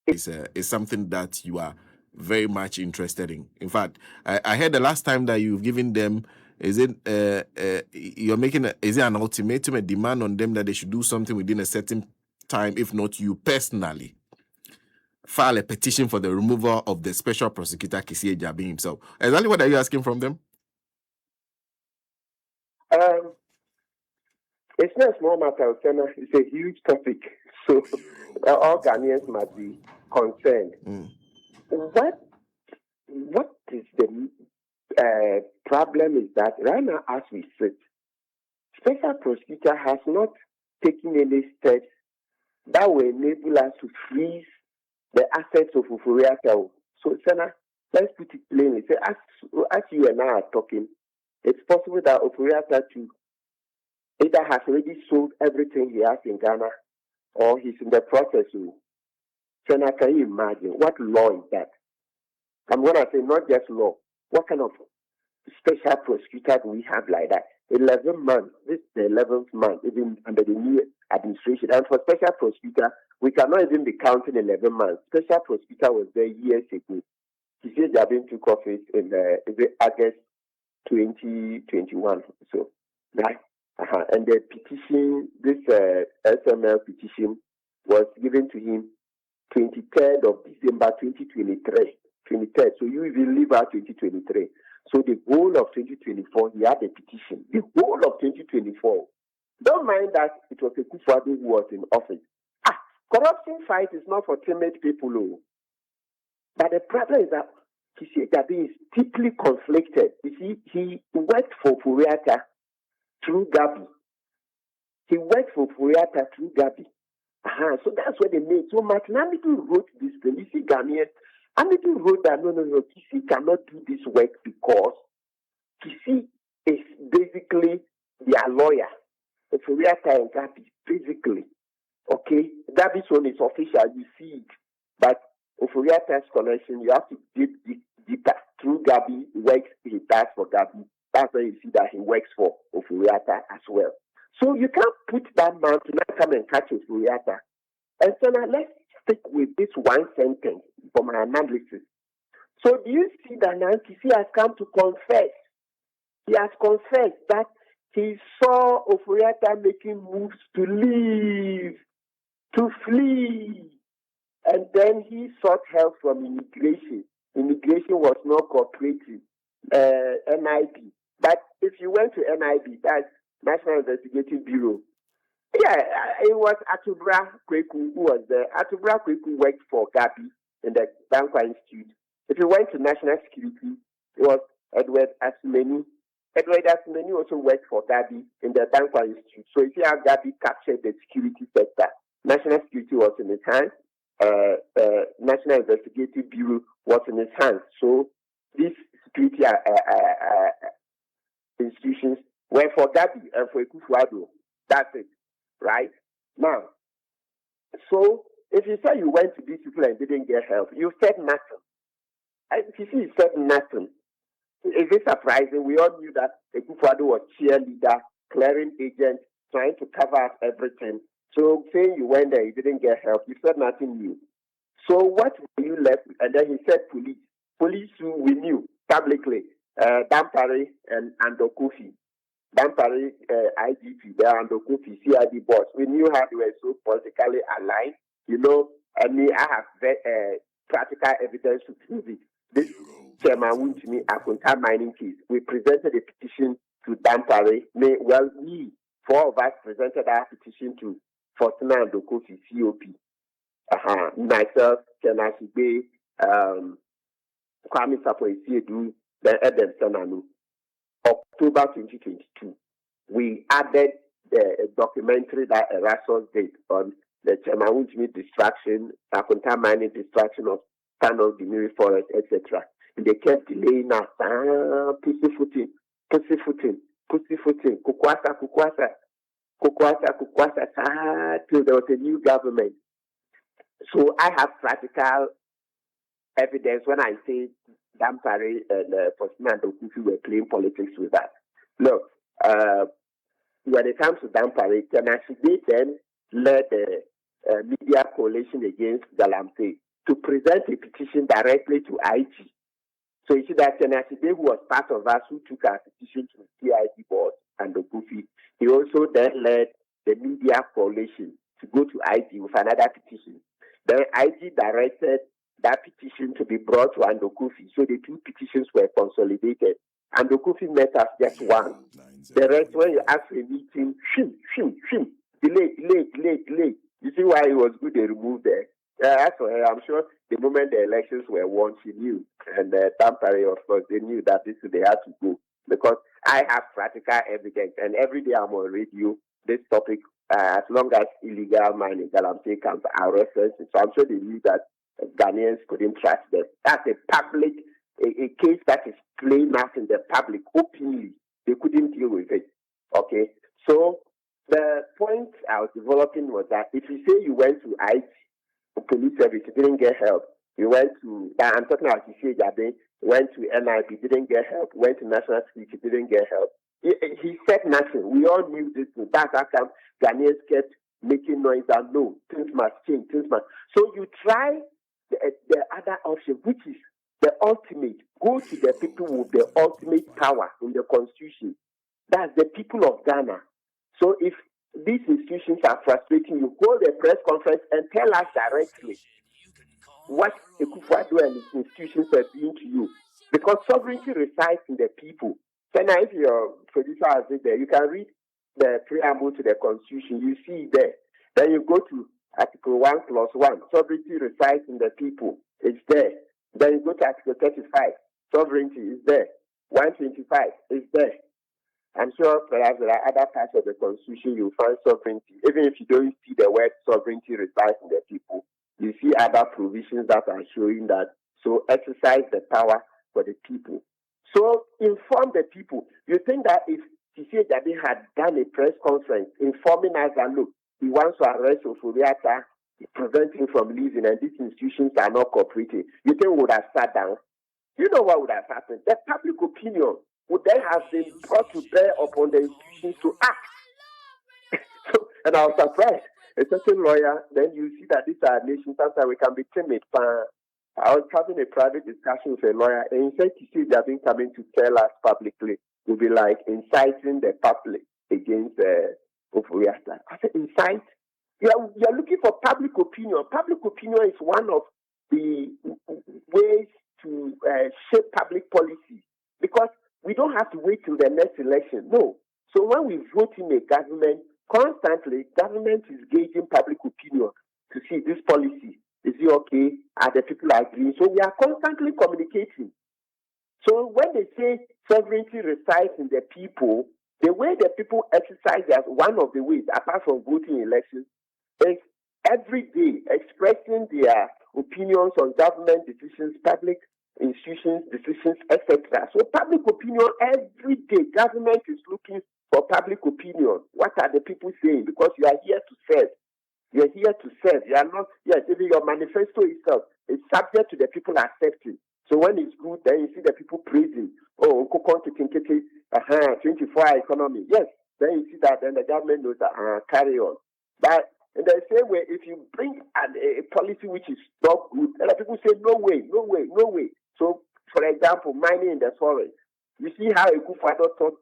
is something that you are very much interested in. In fact, I heard the last time that you've given them, is it you're making is it an ultimatum, a demand on them that they should do something within a certain time? If not, you personally file a petition for the removal of the special prosecutor Kesi Gabby himself. Exactly what are you asking from them? It's not a small matter, it's a huge topic. So all Ghanaians must be concerned. What is the problem is that right now as we sit, special prosecutor has not taken any steps that will enable us to freeze the assets of Oforiatta. So, Senator, let's put it plainly. Say, as you and I are talking, it's possible that Oforiatta to either has already sold everything he has in Ghana or he's in the process. Senator, can you imagine what law is that? I'm going to say not just law. What kind of special prosecutor do we have like that? 11 months. This is the 11th month, even under the new administration. And for special prosecutor, we cannot even be counting 11 months. Special prosecutor was there years ago. Kesi Gabby took office in August 2021. So, right? And the petition, this SML petition, was given to him 23rd of December 2023. 23rd. So you even leave out 2023. So the goal of 2024, he had a petition. The goal of 2024. Don't mind that it was a Kufadu who was in office. Corruption fight is not for timid people. But the problem is that Kesi Gabby is deeply conflicted. You see, he worked for Oforiatta through Gabby. He worked for Oforiatta through Gabby. So that's what they made. So Martin wrote this thing. You see, Ghanaians, Amity wrote that no, Kesi cannot do this work because Kesi is basically their lawyer. Oforiatta and Gabby, basically. Okay? Gabby's one is official, you see it. But Oforiatta's connection, you have to dig deeper. Through Gabby, works he does for Gabby. That's why you see that he works for Oforiatta as well. So you can't put that man to not come and catch Oforiatta. And so now let's stick with this one sentence for my analysis. So do you see that now Kesi has come to confess? He has confessed that he saw Oforiatta making moves to leave, to flee. And then he sought help from immigration. Immigration was not cooperating, NIB. But if you went to NIB, that's National Investigative Bureau, it was Atubra Kweku who was there. Atubra Kweku worked for Gabby in the Dankwa Institute. If you went to National Security, it was Edward Asmeni. Edward Asmeni also worked for Gabby in the Dankwa Institute. So if you have Gabby captured the security sector, National Security was in his hands. National Investigative Bureau was in his hands. So these security institutions were for Gabby and for Ekufuado. That's it. Right? Now, so if you say you went to these people and didn't get help, you said nothing. Kesi said nothing. Is it surprising? We all knew that Ekufuado was cheerleader, clearing agent, trying to cover up everything. So saying you went there, you didn't get help, you said nothing new. So what were you left with? And then he said police. Police who we knew publicly, Dampare and Ando Kofi. Dampare, IGP, there Ando Kofi, CID boss. We knew how they were so politically aligned. You know, I have practical evidence to prove it. This chairman Wuntumi Akunta mining case. We presented a petition to Dampare. We, four of us, presented our petition to Fortuna and Kofi COP. Myself, Kenasi Bay, Kwame Sapo-Esiedu, then Edem Sananu. October 2022, we added a documentary that Erasmus did on the Chemawunjimi distraction, Akunta mining distraction of Tano Dimiri Forest, etc. And they kept delaying us, pussyfooting, kukwasa, till there was a new government. So I have practical evidence when I say Dampare and Faustina and Dokufi were playing politics with that. Look, when it comes to Dampare, Kenashide then led the media coalition against Galamsey. present a petition directly to IG. So you see that Senator who was part of us who took our petition to the CID board and the Goofy, he also then led the media coalition to go to IG with another petition. Then IG directed that petition to be brought to Andokufi. So the two petitions were consolidated. Andokufi met us just one. The rest, when you ask for a meeting, delay. You see why it was good they removed there. As for her, I'm sure the moment the elections were won, she knew. And Tampere, of course, they knew that they had to go. Because I have practical evidence. And every day I'm on radio, this topic, as long as illegal mining, Galamsey comes, I reference it. So I'm sure they knew that Ghanaians couldn't trust them. That's a public, a case that is playing out in the public openly. They couldn't deal with it. Okay? So the point I was developing was that if you say you went to IT, police service, you didn't get help. You went to, I'm talking about Gabby, went to NIB, didn't get help. Went to National Security, didn't get help. He said nothing. We all knew this. That's how come Ghanaians kept making noise that no, things must change, So you try the other option, which is the ultimate. Go to the people with the ultimate power in the constitution. That's the people of Ghana. So if these institutions are frustrating you, hold a press conference and tell us directly what Akufo-Addo and his institutions are doing to you. Because sovereignty resides in the people. So now if your producer has it there, you can read the preamble to the constitution. You see it there. Then you go to Article 1+1. Sovereignty resides in the people. It's there. Then you go to Article 35. Sovereignty is there. 125 is there. I'm sure perhaps there are other parts of the constitution you'll find sovereignty. Even if you don't see the word sovereignty resides in the people, you see other provisions that are showing that. So exercise the power for the people. So inform the people. You think that if Kesi Gabby had done a press conference informing us that, look, he wants to arrest Oforiatta, prevent him from leaving, and these institutions are not cooperating, you think we would have sat down? You know what would have happened? The public opinion would then have been brought to bear upon the institutions to act. And I was surprised. A certain lawyer, then you see that these are nations, sometimes we can be timid. I was having a private discussion with a lawyer, and he said, Kesi Gabby coming to tell us publicly would be like inciting the public against Oforiatta. I said, incite? You're looking for public opinion. Public opinion is one of the ways to shape public policy, because we don't have to wait till the next election. No. So when we vote in a government, constantly, government is gauging public opinion to see this policy. Is it okay? Are the people agreeing? So we are constantly communicating. So when they say sovereignty resides in the people, the way the people exercise as one of the ways, apart from voting elections, is every day expressing their opinions on government decisions, public institutions, decisions, etc. So public opinion every day, government is looking for public opinion. What are the people saying? Because you are here to serve. You are here to serve. You are not, yes, even your manifesto itself is subject to the people accepting. So when it's good, then you see the people praising. Oh, 24-hour economy. Yes, then you see that, then the government knows that, carry on. But in the same way, if you bring a policy which is not good, and people say, no way. So, for example, mining in the forest. You see how Akufo-Addo thought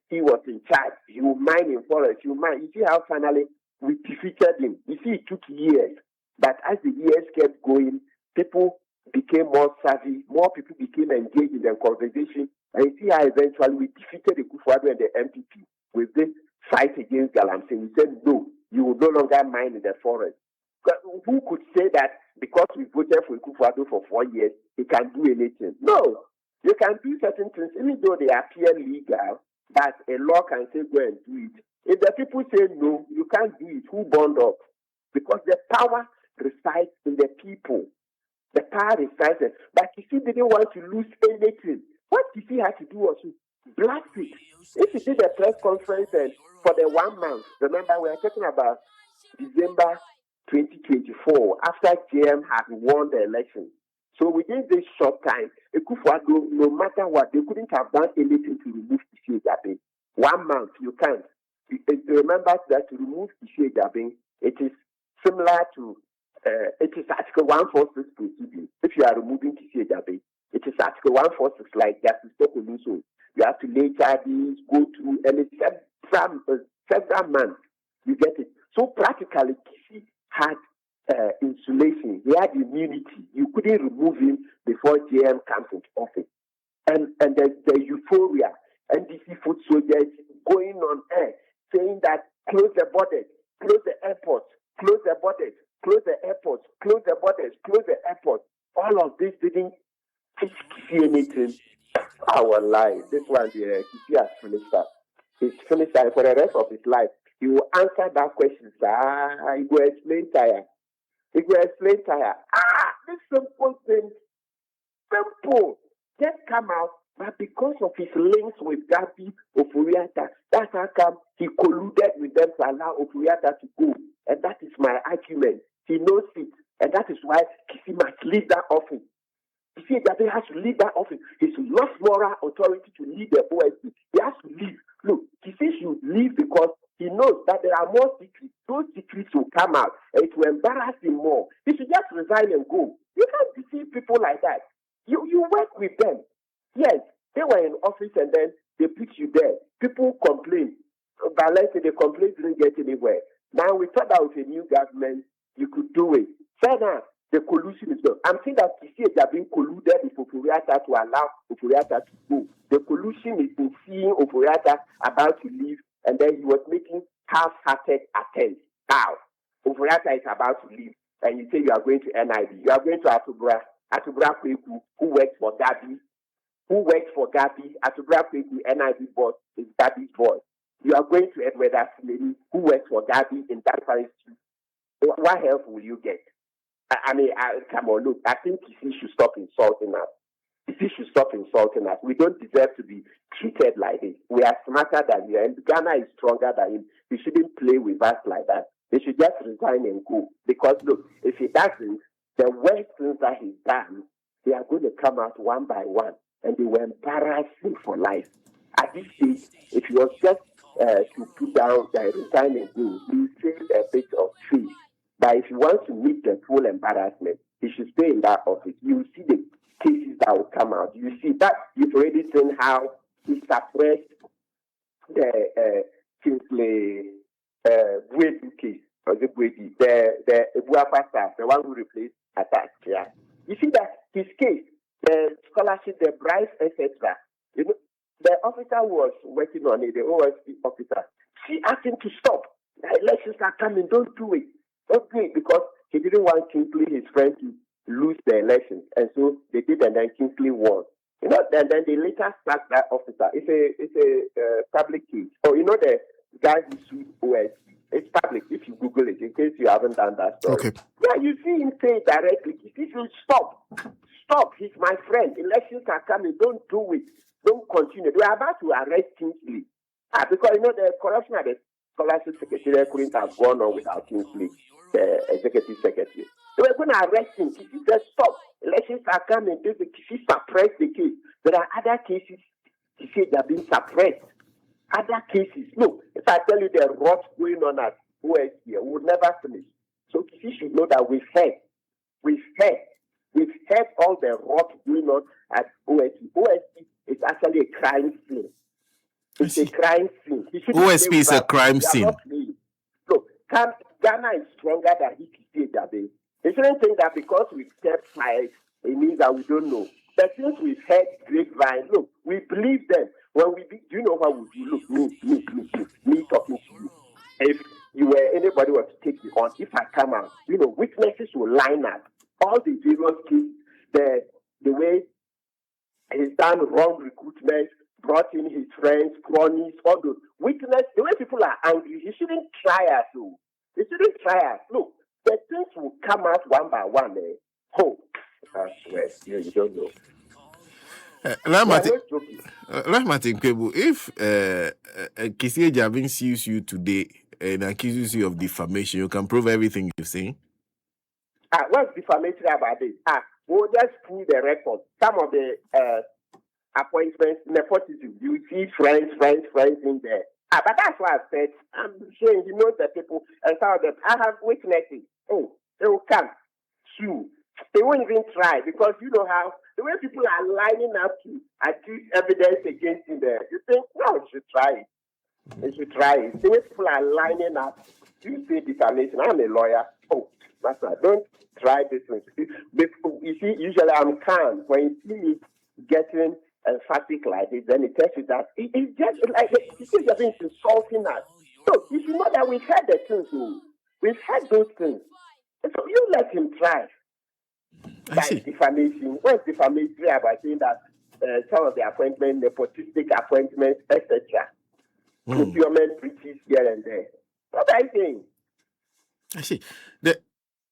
he was in charge. He will mine in forest. You see how finally we defeated him. You see, it took years. But as the years kept going, people became more savvy. More people became engaged in the conversation. And you see how eventually we defeated Akufo-Addo and the MPP with this fight against Galamsey. We said, no, you will no longer mine in the forest. Who could say that because we voted for Akufo-Addo for 4 years, he can do anything? No. You can do certain things, even though they appear legal, but a law can say go and do it. If the people say no, you can't do it, who bond up? Because the power resides in the people. The power resides there. But Kesi didn't want to lose anything. What Kesi had to do was to blast it. If he did a press conference and for the 1 month, remember we are talking about December 2024, after JM had won the election. So within this short time, Akufo-Addo, no matter what, they couldn't have done anything to remove Kesi Gabby. 1 month, you can't. Remember that to remove Kesi Gabby, it is similar to, it It is Article 146 proceeding. If you are removing Kesi Gabby, it is Article 146 like Justice Tokoluso. You have to lay charges, go through, and it's several months. You get it. So practically, Kesi had insulation. He had immunity. You couldn't remove him before JM comes into office. And the euphoria, NDC foot soldiers going on air saying that close the borders, close the airports, close the borders, close the airports, close the borders, close the airports. All of this didn't teach Kesi anything. Our life. This one, Kesi has finished up. He's finished up for the rest of his life. He will answer that question. He will explain tire. He will explain tire. This simple thing, simple, just come out. But because of his links with Gabby Ofuriata, that's how come he colluded with them to allow Ofuriata to go. And that is my argument. He knows it. And that is why Kesi must leave that office. You see, Gabby has to leave that office. He's lost moral authority to lead the OSP. He has to leave. Look, Kesi should leave because he knows that there are more secrets. Those secrets will come out and it will embarrass him more. He should just resign and go. You can't deceive people like that. You work with them. Yes, they were in office and then they put you there. People complain. But let's say the complaints didn't get anywhere. Now we thought that with a new government, you could do it. Fair enough. The collusion is done. I'm saying that Kesi has been colluded with Ofuriata to allow Ofuriata to go. The collusion is in seeing Ofuriata about to leave, and then he was making half-hearted attempts. Now, Ofuriata is about to leave, and you say you are going to NIB. You are going to Atubra Kpebu, who works for Gabby. Atubra Kpebu, NIB boss, is Gabby's boss. You are going to Edward Asimeni, who works for Gabby in that institute. What help will you get? Come on, look, I think Kesi should stop insulting us. We don't deserve to be treated like this. We are smarter than you, and Ghana is stronger than him. He shouldn't play with us like that. They should just resign and go. Because, look, if he doesn't, the worst things that he's done, they are going to come out one by one, and they will embarrass him for life. At this stage, if he was just to put down, resign and go, he will save a bit of trees. But if he wants to meet the full embarrassment, he should stay in that office. You will see the cases that will come out. You see that you've already seen how he suppressed the Kingsley Bwedu case, or the Bwedu, the Ebuapa staff, the one who replaced Attack. Yeah. You see that his case, the scholarship, the bribes, etc. You know, the officer who was working on it, the OSP officer, she asked him to stop. The elections are coming, don't do it. Okay, because he didn't want Kingsley, his friend, to lose the election. And so they did, and then Kingsley won. You know, and then they later sacked that officer. It's a public case. So, you know, the guy who sued OSP, it's public if you Google it, in case you haven't done that story. Okay. Yeah, you see him say directly, he should stop. Stop, he's my friend. Elections are coming, don't do it. Don't continue. They are about to arrest Kingsley. Because, you know, the corruption at the scholarship secretary couldn't have gone on without Kingsley, the executive secretary. They were going to arrest him. He said, stop. Elections are coming. He suppressed the case. There are other cases, he said, that are being suppressed. Other cases. Look, if I tell you the rot going on at OSP, we will never finish. So Kesi should know that we've heard all the rot going on at OSP. OSP is actually a crime scene. It's a crime scene. OSP is a crime scene. So Ghana is stronger than Likee Tv Be. They shouldn't think that because we've kept quiet, it means that we don't know. But since we've heard grapevine, look, we believe them. When do you know what we do? Look, me talking to you. If you were anybody was to take me on, if I come out, you know, witnesses will line up. All the various cases, the way he's done wrong recruitment, brought in his friends, cronies, all those witness, the way people are angry, he shouldn't try us. He shouldn't try us. Look, the things will come out one by one. I swear, you don't know. Rahmatin Kpebu, if Kesi Gabby sues you today and accuses you of defamation, you can prove everything you're saying? What's defamatory about this? We'll just pull the record. Some of the appointments, nepotism, you see friends in there. But that's why I said, I'm sure you know the people, and some of them, I have witnesses. Oh, they will come. true, they won't even try, because you know how the way people are lining up to accuse evidence against him there. You think, no, you should try it. You should try it. The way people are lining up, you say defamation. I'm a lawyer. Oh, that's right. Don't try this one. You see, usually I'm calm. When you see me getting emphatic like this, then it tells you that it's just like you think you're being insulting us. So you should know that we've heard the things. We've heard those things. So you let him try. By defamation. What's defamation about saying that some of the appointments, nepotistic appointments, etc., procurement breaches here and there? What I think. I see.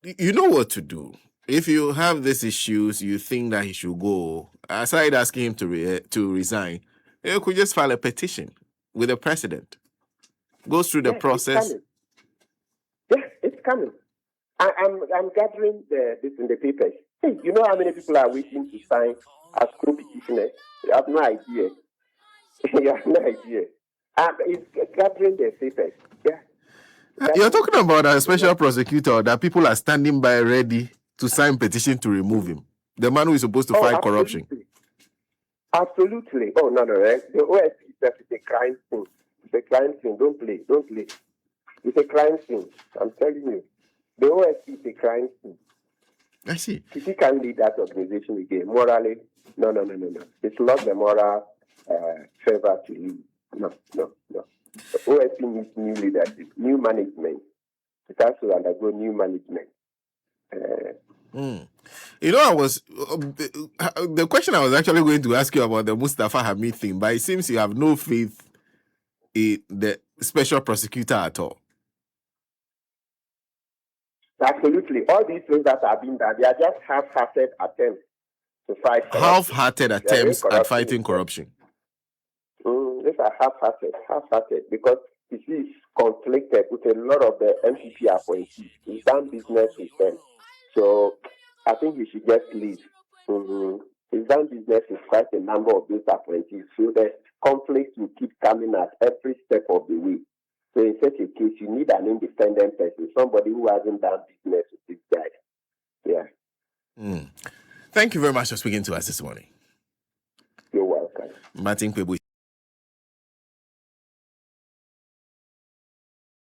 You know what to do. If you have these issues, you think that he should go, aside asking him to resign, you could just file a petition with the president. Goes through the process. Yes, it's coming. I'm gathering this in the papers. Hey, you know how many people are waiting to sign as co-petitioners? You have no idea. You have no idea. It's gathering the papers. Yeah. You're talking about a special prosecutor that people are standing by ready to sign petition to remove him. The man who is supposed to fight corruption. Absolutely. Oh, no. The OSP is a crime scene. It's a crime scene. Don't play. It's a crime scene. I'm telling you. The OSP is a crime scene. I see. If he can't lead that organization again, morally, no. It's not the moral favor to lead. No. The OSP needs new leadership, new management. It has to undergo new management. You know, the question I was actually going to ask you about the Mustafa Hamid thing, but it seems you have no faith in the special prosecutor at all. Absolutely. All these things that have been done, they are just half-hearted attempts to fight corruption. Half-hearted attempts at fighting corruption. These are half-hearted, because he is conflicted with a lot of the MPP appointees. He's done business with them. So I think he should just leave. He's done business with quite a number of those appointees. So the conflicts will keep coming at every step of the way. So in such a case, you need an independent person, somebody who hasn't done business with this guy. Yeah. Thank you very much for speaking to us this morning. You're welcome. Martin Kpebu.